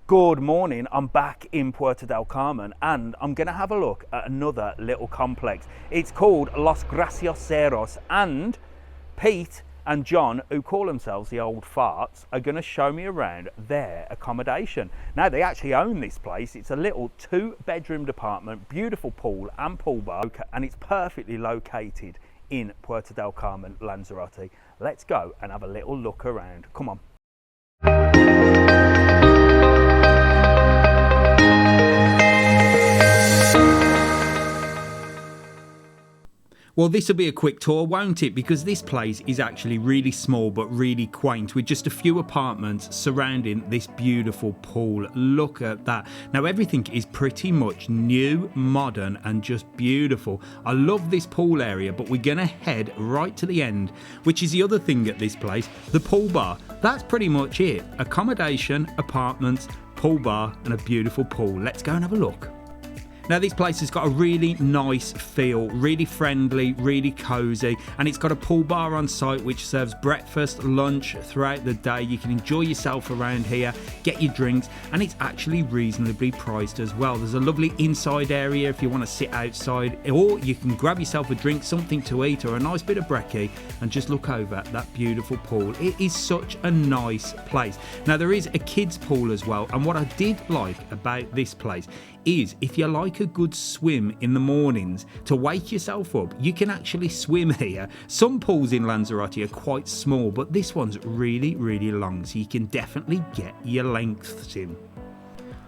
Good morning, I'm back in Puerto Del Carmen and I'm going to have a look at another little complex. It's called Los Gracioseros, and Pete and John, who call themselves the Old Farts, are going to show me around their accommodation. Now, they actually own this place. It's a little 2-bedroom apartment, beautiful pool and pool bar, and it's perfectly located in Puerto Del Carmen, Lanzarote. Let's go and have a little look around. Come on. Well, this will be a quick tour, won't it? Because this place is actually really small but really quaint, with just a few apartments surrounding this beautiful pool. Look at that. Now, everything is pretty much new, modern and just beautiful. I love this pool area, but we're going to head right to the end, which is the other thing at this place, the pool bar. That's pretty much it. Accommodation, apartments, pool bar and a beautiful pool. Let's go and have a look. Now, this place has got a really nice feel, really friendly, really cosy, and it's got a pool bar on site which serves breakfast, lunch throughout the day. You can enjoy yourself around here, get your drinks, and it's actually reasonably priced as well. There's a lovely inside area if you want to sit outside, or you can grab yourself a drink, something to eat, or a nice bit of brekkie and just look over that beautiful pool. It is such a nice place. Now, there is a kids pool as well, and what I did like about this place is if you like a good swim in the mornings to wake yourself up, you can actually swim here. Some pools in Lanzarote are quite small, but this one's really, really long, so you can definitely get your lengths in.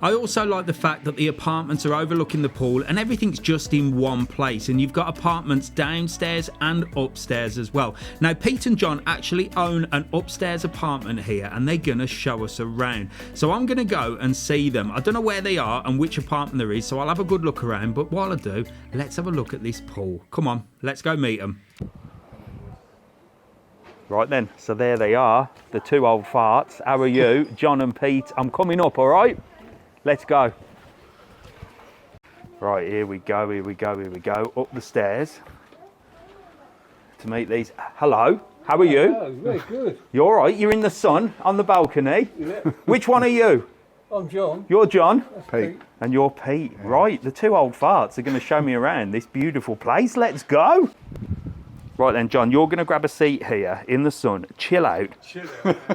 I also like the fact that the apartments are overlooking the pool and everything's just in one place, and you've got apartments downstairs and upstairs as well. Now, Pete and John actually own an upstairs apartment here and they're gonna show us around. So I'm gonna go and see them. I don't know where they are and which apartment there is, so I'll have a good look around, but while I do, let's have a look at this pool. Come on, let's go meet them. Right then, so there they are, the two old farts. How are you? John and Pete. I'm coming up, all right? Let's go. Right, here we go, here we go, here we go. Up the stairs to meet these. Hello, how are you? Hello, very good. You all right? You're in the sun on the balcony. Yeah. Which one are you? I'm John. You're John? That's Pete. And you're Pete. Yeah. Right, the two old farts are going to show me around this beautiful place. Let's go. Right then, John, you're going to grab a seat here in the sun, chill out,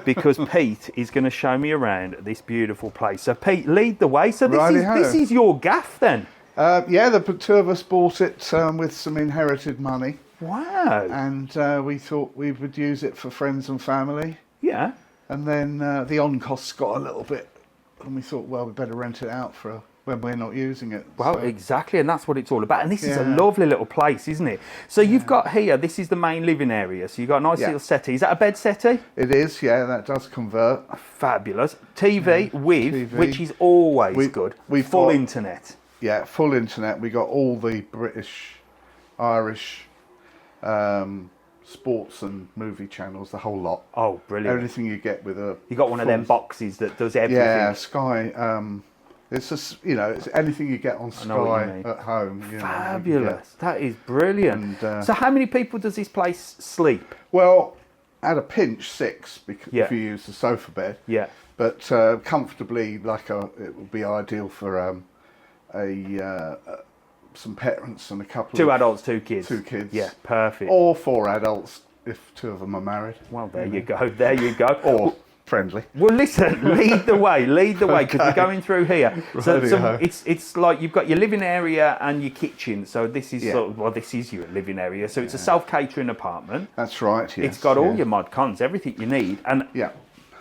because Pete is going to show me around this beautiful place. So, Pete, lead the way. So this is your gaff then? Yeah, the two of us bought it with some inherited money. Wow. And we thought we would use it for friends and family. Yeah. And then the on-costs got a little bit, and we thought, well, we better rent it out for when we're not using it. Well, so. Exactly, and that's what it's all about. And this is a lovely little place, isn't it? So you've got here, this is the main living area. So you've got a nice little settee. Is that a bed settee? It is, yeah, that does convert. Fabulous. TV with, which is always good, full internet. Yeah, full internet. We got all the British, Irish, sports and movie channels, the whole lot. Oh, brilliant. Everything you get with a... You got one of them boxes that does everything. Yeah, Sky... it's just, it's anything you get on Sky at home. Fabulous. That is brilliant. And, so how many people does this place sleep? Well, at a pinch, 6, because if you use the sofa bed. Yeah. But comfortably, it would be ideal for some parents and a couple 2 adults, 2 kids. 2 kids. Yeah, perfect. Or 4 adults if 2 of them are married. Well, there you go. There you go. Or... friendly. Well, listen, lead the way, because we're going through here. So it's like you've got your living area and your kitchen. So this is this is your living area. So it's a self-catering apartment. That's right. Yes. It's got all your mod cons, everything you need, and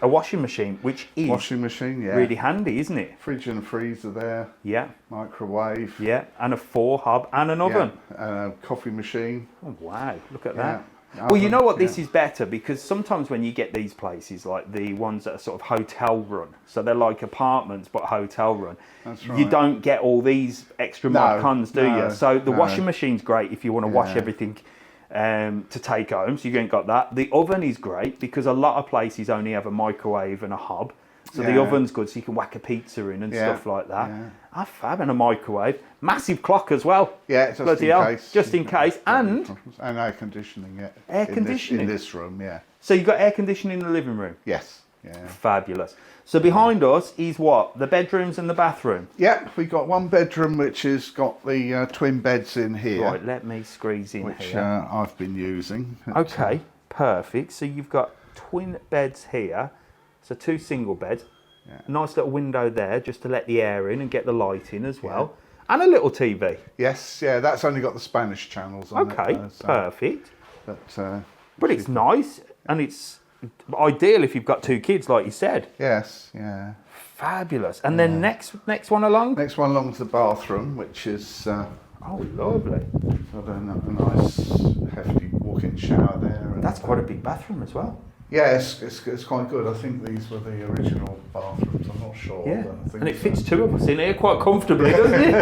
a washing machine, which is really handy, isn't it? Fridge and freezer there. Yeah. Microwave. Yeah, and a 4 hob and an oven. And a coffee machine. Oh wow! Look at that. Well, you know what, this is better, because sometimes when you get these places, like the ones that are sort of hotel run, so they're like apartments but hotel run, that's right. You don't get all these extra mod cons, do you? So the washing machine's great if you want to wash everything to take home, so you ain't got that. The oven is great because a lot of places only have a microwave and a hob. So the oven's good, so you can whack a pizza in and stuff like that. Yeah. Ah, fab, and a microwave. Massive clock as well. Yeah, just in case. Just in case. And air conditioning, yeah. Air conditioning? In this room, yeah. So you've got air conditioning in the living room? Yes. Yeah. Fabulous. So behind us is what? The bedrooms and the bathroom? Yep, we've got one bedroom which has got the twin beds in here. Right, let me squeeze in which, here. I've been using. Okay, perfect. So you've got twin beds here. So 2 single beds. Yeah. Nice little window there just to let the air in and get the light in as well. And a little TV. Yes, yeah, that's only got the Spanish channels on it. Okay, perfect. But it's nice and it's ideal if you've got 2 kids, like you said. Yes, yeah. Fabulous. And then next one along? Next one along to the bathroom, which is oh, lovely. got a nice hefty walk-in shower there. And, that's quite a big bathroom as well. Yeah, it's quite good. I think these were the original bathrooms. I'm not sure. Yeah, but I think and it fits 2 of us in here quite comfortably, doesn't it?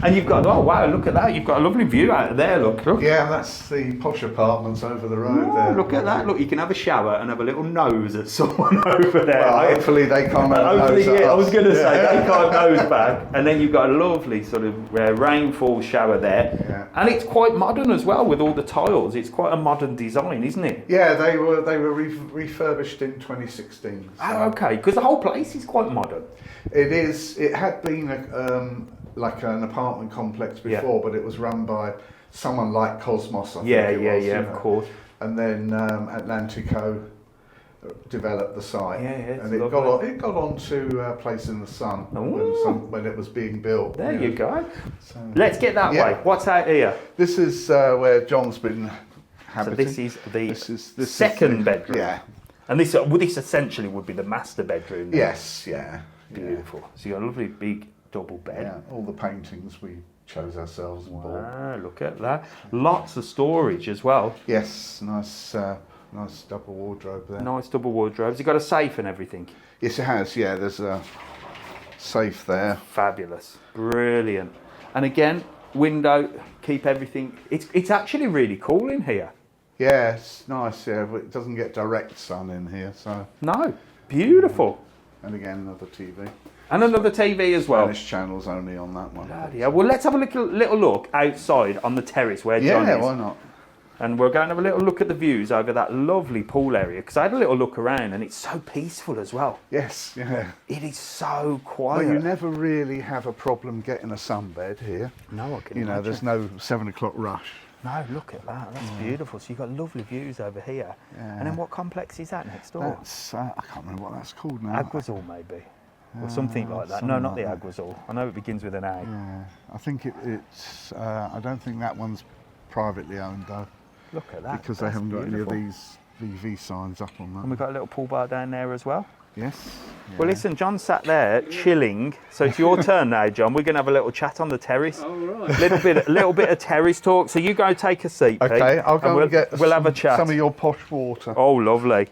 And you've got, oh wow, look at that. You've got a lovely view out of there, look. Yeah, that's the posh apartments over the road there. Look at that. Look, you can have a shower and have a little nose at someone over there. Well, hopefully they can't have a nose at I was us. going to say, they can't nose back. And then you've got a lovely sort of rainfall shower there. Yeah. And it's quite modern as well with all the tiles. It's quite a modern design, isn't it? Yeah, they were refurbished in 2016. So. Oh, okay, because the whole place is quite modern. It is. It had been like an apartment complex before, but it was run by someone like Cosmos. I think it was, of course. And then Atlantico developed the site, and it got onto a Place in the Sun when it was being built. There you go. So, let's get that way. What's out here? This is where John's been habiting. So this is the second bedroom. Yeah. And this essentially would be the master bedroom. Then. Yes, yeah. Beautiful. So you got a lovely big double bed. Yeah, all the paintings we chose ourselves and bought. Wow, look at that. Lots of storage as well. Yes, nice double wardrobe there. Nice double wardrobes. You got a safe and everything? Yes, it has, yeah. There's a safe there. Fabulous. Brilliant. And again, window, keep everything. It's actually really cool in here. Yeah, it's nice, yeah, but it doesn't get direct sun in here, so... No, beautiful. And again, another TV. And another TV as well. Spanish channels only on that one. Yeah, well, let's have a little look outside on the terrace where John is. Yeah, why not? And we're going to have a little look at the views over that lovely pool area, because I had a little look around and it's so peaceful as well. Yes, yeah. It is so quiet. Well, you never really have a problem getting a sunbed here. No, I can You know, imagine. there's no 7 o'clock rush. No, look at that. That's beautiful. So you've got lovely views over here. Yeah. And then what complex is that next door? That's, I can't remember what that's called now. Aguazul, maybe. Or something like that. No, not the Aguazul. I know it begins with an A. Yeah, I think it's, I don't think that one's privately owned though. Look at that. Because they haven't got any of these VV signs up on that. And we've got a little pool bar down there as well. Yes. Yeah. Well, listen, John sat there chilling. So it's your turn now, John. We're going to have a little chat on the terrace. Oh, right. Little bit of terrace talk. So you go take a seat, Pete. Okay, I'll go and get we'll have a chat. some of your posh water. Oh, lovely.